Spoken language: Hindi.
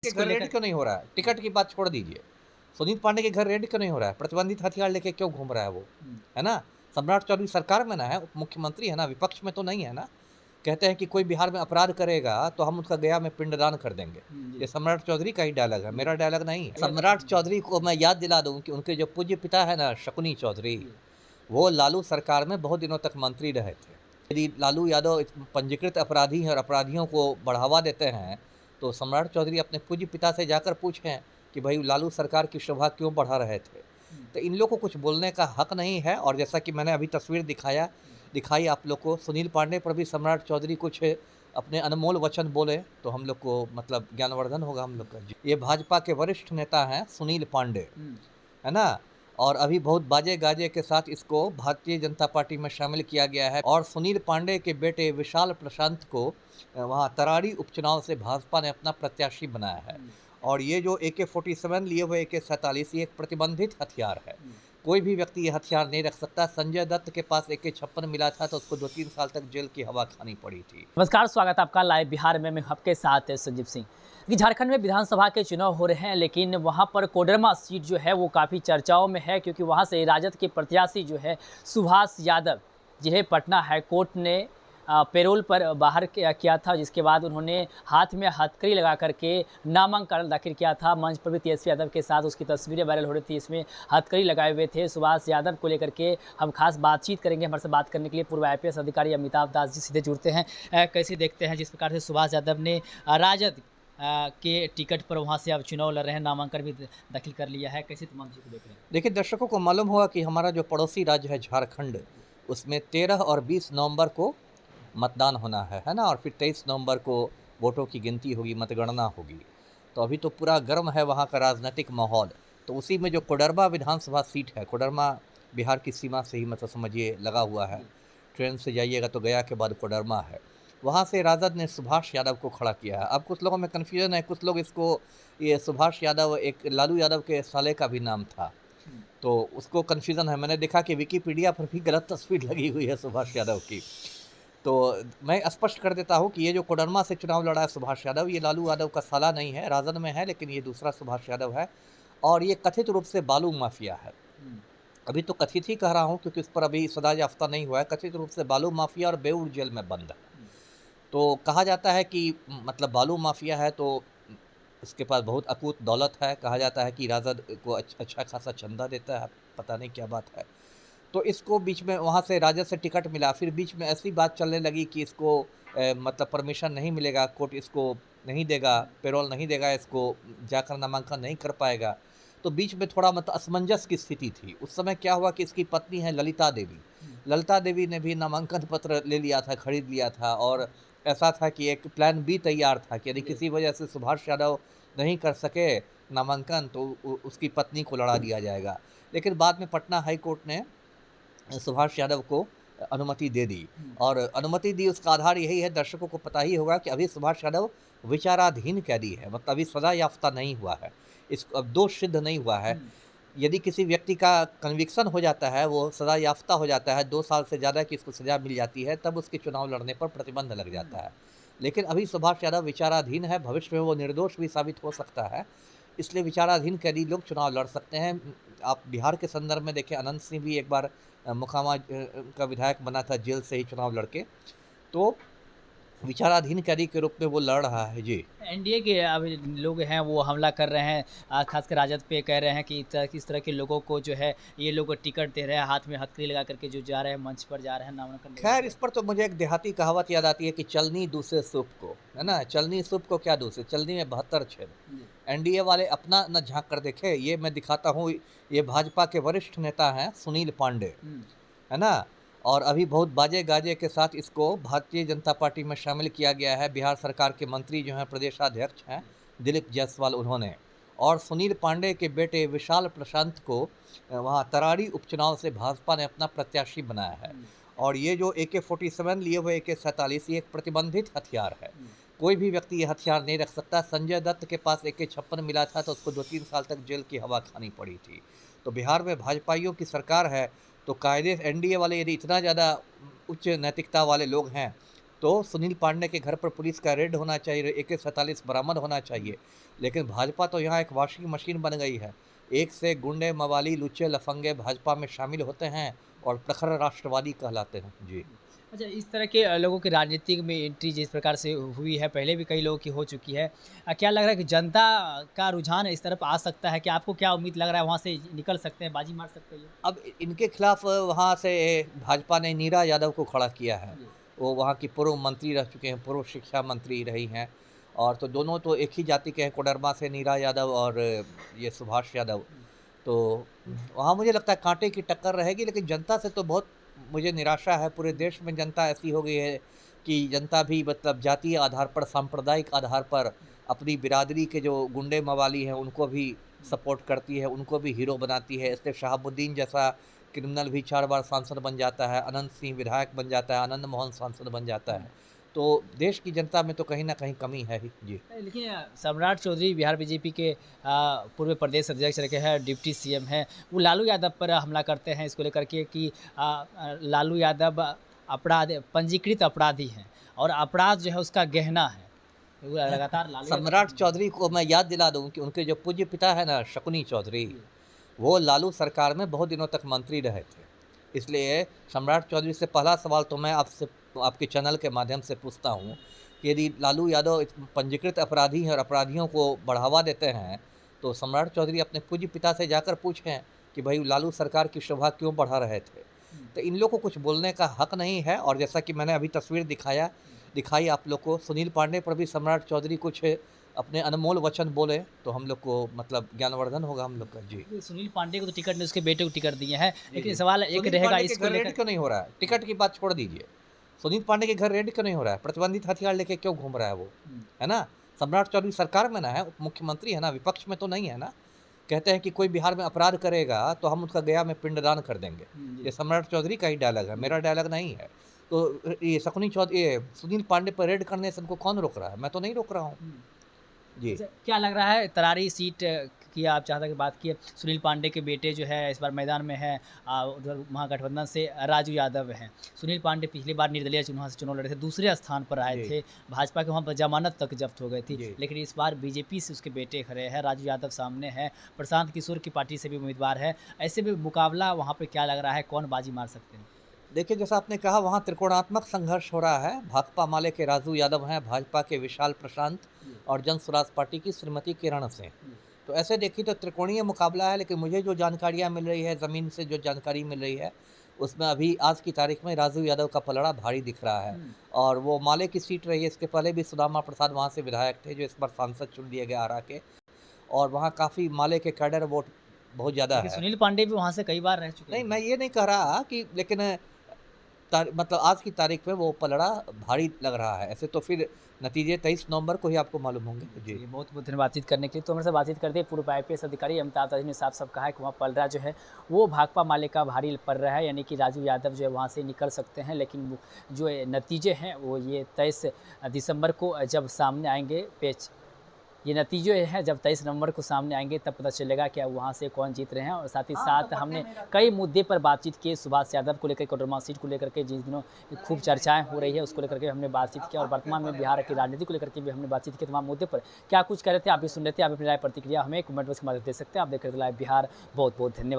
के इसको घर रेड लेकर क्यों नहीं हो रहा है? टिकट की बात छोड़ दीजिए। सुनील पांडे के घर रेड क्यों नहीं हो रहा है? प्रतिबंधित हथियार लेके क्यों घूम रहा है वो? हुँ, है ना? सम्राट चौधरी सरकार में ना है, उप मुख्यमंत्री है ना, विपक्ष में तो नहीं है ना। कहते हैं कि कोई बिहार में अपराध करेगा तो हम उसका गया में पिंडदान कर देंगे। हुँ, ये जी, सम्राट चौधरी का ही डायलॉग है, जी। मेरा डायलॉग नहीं है। अगर सम्राट चौधरी को मैं याद दिला दूँ कि उनके जो पूज्य पिता है ना शकुनी चौधरी, जी, वो लालू सरकार में बहुत दिनों तक मंत्री रहे थे। यदि लालू यादव पंजीकृत अपराधी हैं और अपराधियों को बढ़ावा देते हैं, तो सम्राट चौधरी अपने पूज्य पिता से जाकर पूछें कि भाई लालू सरकार की शोभा क्यों बढ़ा रहे थे? हुँ, तो इन लोगों को कुछ बोलने का हक नहीं है और जैसा कि मैंने अभी तस्वीर हुँ। दिखाई आप लोग को, सुनील पांडे पर भी सम्राट चौधरी कुछ अपने अनमोल वचन बोले, तो हम लोग को मतलब ज्ञानवर्धन होगा हम लोग का। जी। ये भाजपा के वरिष्ठ नेता हैं सुनील पांडे। हुँ, है ना? और अभी बहुत बाजे-गाजे के साथ इसको भारतीय जनता पार्टी में शामिल किया गया है और सुनील पांडे के बेटे विशाल प्रशांत को वहाँ तरारी उपचुनाव से भाजपा ने अपना प्रत्याशी बनाया है। जी, और ये जो AK-47 लिए हुए AK-47 ये एक प्रतिबंधित हथियार है। जी। कोई भी व्यक्ति ये हथियार नहीं रख सकता। संजय दत्त के पास AK-56 मिला था तो उसको 2-3 साल तक जेल की हवा खानी पड़ी थी। नमस्कार, स्वागत है आपका लाइव बिहार में। मैं आपके साथ संजीव सिंह। कि झारखंड में विधानसभा के चुनाव हो रहे हैं, लेकिन वहाँ पर कोडरमा सीट जो है वो काफ़ी चर्चाओं में है, क्योंकि वहाँ से राजद के प्रत्याशी जो है सुभाष यादव, जिन्हें पटना हाईकोर्ट ने पैरोल पर बाहर किया था, जिसके बाद उन्होंने हाथ में हथकड़ी लगा करके नामांकन दाखिल किया था। मंच पर भी तेजस्वी यादव के साथ उसकी तस्वीरें वायरल हो रही थी, इसमें हथकड़ी लगाए हुए थे। सुभाष यादव को लेकर के हम खास बातचीत करेंगे। हमारे से बात करने के लिए पूर्व IPS अधिकारी अमिताभ दास जी सीधे जुड़ते हैं। कैसे देखते हैं जिस प्रकार से सुभाष यादव ने राजद के टिकट पर वहाँ से अब चुनाव लड़ रहे हैं, नामांकन भी दाखिल कर लिया है, कैसे तमाम चीज़ को देख रहे हैं? देखिए, दर्शकों को मालूम होगा कि हमारा जो पड़ोसी राज्य है झारखंड, उसमें 13 और 20 नवंबर को मतदान होना है ना? और फिर 23 नवंबर को वोटों की गिनती होगी, मतगणना होगी। तो अभी तो पूरा गर्म है वहाँ का राजनीतिक माहौल। तो उसी में जो कोडरमा विधानसभा सीट है, कोडरमा बिहार की सीमा से ही मतलब समझिए लगा हुआ है। जी, ट्रेन से जाइएगा तो गया के बाद कोडरमा है। वहाँ से राजद ने सुभाष यादव को खड़ा किया है। अब कुछ लोगों में कन्फ्यूज़न है, कुछ लोग इसको ये सुभाष यादव एक लालू यादव के साले का भी नाम था। हुँ, तो उसको कन्फ्यूज़न है। मैंने देखा कि विकिपीडिया पर भी गलत तस्वीर लगी हुई है सुभाष यादव की। तो मैं स्पष्ट कर देता हूँ कि ये जो कोडरमा से चुनाव लड़ा है सुभाष यादव, ये लालू यादव का साला नहीं है, राजद में है, लेकिन ये दूसरा सुभाष यादव है और ये कथित रूप से बालू माफिया है। हुँ, अभी तो कथित ही कह रहा हूँ क्योंकि इस पर अभी सजा याफ्ता नहीं हुआ है, कथित रूप से बालू माफिया और बेऊर जेल में बंद है। हुँ, तो कहा जाता है कि मतलब बालू माफिया है तो इसके पास बहुत अकूत दौलत है, कहा जाता है कि राजद को अच्छा खासा चंदा देता है, पता नहीं क्या बात है। तो इसको बीच में वहाँ से राजद से टिकट मिला, फिर बीच में ऐसी बात चलने लगी कि इसको मतलब परमिशन नहीं मिलेगा, कोर्ट इसको नहीं देगा, हुँ, पैरोल नहीं देगा इसको, जाकर नामांकन नहीं कर पाएगा। तो बीच में थोड़ा मतलब असमंजस की स्थिति थी। उस समय क्या हुआ कि इसकी पत्नी है ललिता देवी। हुँ, ललिता देवी ने भी नामांकन पत्र ले लिया था, खरीद लिया था और ऐसा था कि एक प्लान बी तैयार था कि यदि जी, किसी वजह से सुभाष यादव नहीं कर सके नामांकन तो उसकी पत्नी को लड़ा दिया जाएगा। लेकिन बाद में पटना हाई कोर्ट ने सुभाष यादव को अनुमति दे दी हुँ, और अनुमति दी उसका आधार यही है, दर्शकों को पता ही होगा कि अभी सुभाष यादव विचाराधीन कैदी है, मतलब अभी सजा याफ्ता नहीं हुआ है, इस अब दोष सिद्ध नहीं हुआ है। हुँ, यदि किसी व्यक्ति का कन्विक्शन हो जाता है, वो सजा याफ्ता हो जाता है, 2 साल से ज़्यादा की इसको सजा मिल जाती है, तब उसके चुनाव लड़ने पर प्रतिबंध लग हुँ, जाता है। लेकिन अभी सुभाष यादव विचाराधीन है, भविष्य में वो निर्दोष भी साबित हो सकता है, इसलिए विचाराधीन कैदी लोग चुनाव लड़ सकते हैं। आप बिहार के संदर्भ में देखें, अनंत सिंह भी एक बार मोकामा का विधायक बना था जेल से ही चुनाव लड़ के, तो विचाराधीन कैदी के रूप में वो लड़ रहा है। जी। एनडीए के अब लोग हैं वो हमला कर रहे हैं, खासकर राजद पे कह रहे हैं कि किस तरह के लोगों को जो है ये लोग टिकट दे रहे हैं, हाथ में हथकड़ी लगा करके जो जा रहे हैं, मंच पर जा रहे हैं, नामांकन लेने खैर के इस लिए। पर तो मुझे एक देहाती कहावत याद आती है कि चलनी दूसरे सूप को, है हुँ, ना? चलनी सूप को क्या दूसरे, चलनी में 72 छेद। जी, एनडीए वाले अपना न झाँक कर देखें, ये मैं दिखाता हूँ, ये भाजपा के वरिष्ठ नेता हैं सुनील पांडे, हुँ, है ना? और अभी बहुत बाजे-गाजे के साथ इसको भारतीय जनता पार्टी में शामिल किया गया है। बिहार सरकार के मंत्री जो हैं, प्रदेशाध्यक्ष हैं, दिलीप जायसवाल उन्होंने। और सुनील पांडे के बेटे विशाल प्रशांत को वहाँ तरारी उपचुनाव से भाजपा ने अपना प्रत्याशी बनाया है। हुँ, और ये जो AK-47 लिए हुए AK-47 ये एक प्रतिबंधित हथियार है। हुँ, कोई भी व्यक्ति ये हथियार नहीं रख सकता। संजय दत्त के पास AK-56 मिला था तो उसको 2-3 साल तक जेल की हवा खानी पड़ी थी। तो बिहार में भाजपाइयों की सरकार है, तो कायदे एनडीए वाले यदि इतना ज़्यादा उच्च नैतिकता वाले लोग हैं, तो सुनील पांडे के घर पर पुलिस का रेड होना चाहिए, AK-47 बरामद होना चाहिए। लेकिन भाजपा तो यहाँ एक वॉशिंग मशीन बन गई है। एक से एक गुंडे, मवाली, लुच्चे, लफंगे भाजपा में शामिल होते हैं और प्रखर राष्ट्रवादी कहलाते हैं। जी। अच्छा, इस तरह के लोगों की राजनीति में एंट्री जिस प्रकार से हुई है, पहले भी कई लोगों की हो चुकी है। क्या लग रहा है कि जनता का रुझान इस तरफ आ सकता है? कि आपको क्या उम्मीद लग रहा है वहाँ से निकल सकते हैं, बाजी मार सकते हैं ये? अब इनके खिलाफ वहाँ से भाजपा ने नीरा यादव को खड़ा किया है। जी। वो वहाँ की पूर्व मंत्री रह चुके हैं, पूर्व शिक्षा मंत्री रही हैं और तो दोनों तो एक ही जाति के हैं, कोडरमा से नीरा यादव और ये सुभाष यादव। हुँ। तो वहाँ मुझे लगता है कांटे की टक्कर रहेगी, लेकिन जनता से तो बहुत मुझे निराशा है। पूरे देश में जनता ऐसी हो गई है कि जनता भी मतलब जातीय आधार पर, सांप्रदायिक आधार पर अपनी बिरादरी के जो गुंडे मवाली हैं उनको भी सपोर्ट करती है, उनको भी हीरो बनाती है। इसलिए शहाबुद्दीन जैसा क्रिमिनल भी 4 बार सांसद बन जाता है, अनंत सिंह विधायक बन जाता है, आनंद मोहन सांसद बन जाता है। तो देश की जनता में तो कहीं न कहीं कमी है ही। जी। लेकिन सम्राट चौधरी बिहार बीजेपी के पूर्व प्रदेश अध्यक्ष रखे हैं, डिप्टी सीएम हैं, वो लालू यादव पर हमला करते हैं इसको लेकर के कि लालू यादव पंजीकृत अपराधी हैं और अपराध जो है उसका गहना है। वो लगातार लालू यादव सम्राट चौधरी को मैं याद दिला दूँ कि उनके जो पूज्य पिता है ना शकुनी चौधरी, वो लालू सरकार में बहुत दिनों तक मंत्री रहे थे। इसलिए सम्राट चौधरी से पहला सवाल तो मैं आपसे आपके चैनल के माध्यम से पूछता हूँ कि यदि लालू यादव पंजीकृत अपराधी हैं और अपराधियों को बढ़ावा देते हैं, तो सम्राट चौधरी अपने पूज्य पिता से जाकर पूछें कि भाई लालू सरकार की शोभा क्यों बढ़ा रहे थे। तो इन लोगों को कुछ बोलने का हक नहीं है और जैसा कि मैंने अभी तस्वीर दिखाई आप लोग को, सुनील पांडे पर भी सम्राट चौधरी कुछ अपने अनमोल वचन बोले तो हम लोग को मतलब ज्ञानवर्धन होगा हम लोग का। जी। सुनील पांडे को तो टिकट नहीं, उसके बेटे को टिकट दिए हैं, जी, लेकिन जी। सवाल एक सुनील रहेगा पांडे के इसको घर रेड लेकर। क्यों नहीं हो रहा है? टिकट की बात छोड़ दीजिए। सुनील पांडे के घर रेड क्यों नहीं हो रहा है? प्रतिबंधित हथियार लेके क्यों घूम रहा है वो? है ना? सम्राट चौधरी सरकार में ना है, उप मुख्यमंत्री है ना, विपक्ष में तो नहीं है ना। कहते हैं कि कोई बिहार में अपराध करेगा तो हम उसका गया में पिंडदान कर देंगे। ये सम्राट चौधरी का ही डायलॉग है, मेरा डायलॉग नहीं है। तो ये सुनील पांडे पर रेड करने से उनको कौन रोक रहा है? मैं तो नहीं रोक रहा हूँ। जी। अच्छा, क्या लग रहा है तरारी सीट की आप जहाँ तक बात की है, सुनील पांडे के बेटे जो है इस बार मैदान में हैं, उधर महागठबंधन से राजू यादव हैं। सुनील पांडे पिछली बार निर्दलीय चुनाव से चुनाव लड़े थे, दूसरे स्थान पर आए जी। थे, भाजपा के वहाँ पर जमानत तक जब्त हो गई थी, जी। लेकिन इस बार बीजेपी से उसके बेटे खड़े हैं, राजू यादव सामने हैं, प्रशांत किशोर की पार्टी से भी उम्मीदवार है। ऐसे में मुकाबला वहाँ पे क्या लग रहा है, कौन बाजी मार सकते हैं? देखिए, जैसा आपने कहा वहाँ त्रिकोणात्मक संघर्ष हो रहा है। भाकपा माले के राजू यादव हैं, भाजपा के विशाल प्रशांत और जन स्वराज पार्टी की श्रीमती किरण सिंह। तो ऐसे देखिए तो त्रिकोणीय मुकाबला है, लेकिन मुझे जो जानकारियाँ मिल रही है, ज़मीन से जो जानकारी मिल रही है, उसमें अभी आज की तारीख में राजू यादव का पलड़ा भारी दिख रहा है। और वो माले की सीट रही है, इसके पहले भी सुदामा प्रसाद वहाँ से विधायक थे, जो इस बार सांसद चुन लिए गए आरा के। और वहाँ काफ़ी माले के कैडर वोट बहुत ज़्यादा लेकिन है। सुनील पांडे भी वहाँ से कई बार रह चुके नहीं, हैं। मैं ये नहीं कह रहा कि लेकिन मतलब आज की तारीख में वो पलड़ा भारी लग रहा है। ऐसे तो फिर नतीजे 23 नवंबर को ही आपको मालूम होंगे। जी। जी, बहुत-बहुत धन्यवाद बातचीत करने के लिए। तो हमारे साथ बातचीत करते हैं पूर्व आईपीएस अधिकारी अमिताभ ताजी ने साफ-साफ कहा है कि वहाँ पलड़ा जो है वो भाकपा माले का भारी पड़ रहा है, यानी कि राजू यादव जो है वहाँ से निकल सकते हैं, लेकिन वो जो नतीजे हैं वो ये 23 दिसंबर को जब सामने आएँगे ये नतीजे हैं जब 23 नवंबर को सामने आएँगे तब पता चलेगा कि वहाँ से कौन जीत रहे हैं। और साथ ही साथ हमने कई मुद्दे पर बातचीत की, सुभाष यादव को लेकर, कोडरमा सीट को लेकर के जिन दिनों खूब चर्चाएं हो रही है उसको लेकर के हमने बातचीत किया, और वर्तमान में बिहार की राजनीति को लेकर के भी हमने बातचीत की। तमाम मुद्दे पर क्या कुछ कह रहे थे आप भी सुन रहे थे, आप अपनी राय प्रतिक्रिया हमें कमेंट बॉक्स के माध्यम से दे सकते हैं। आप देख रहे थे लाइव बिहार, बहुत बहुत धन्यवाद।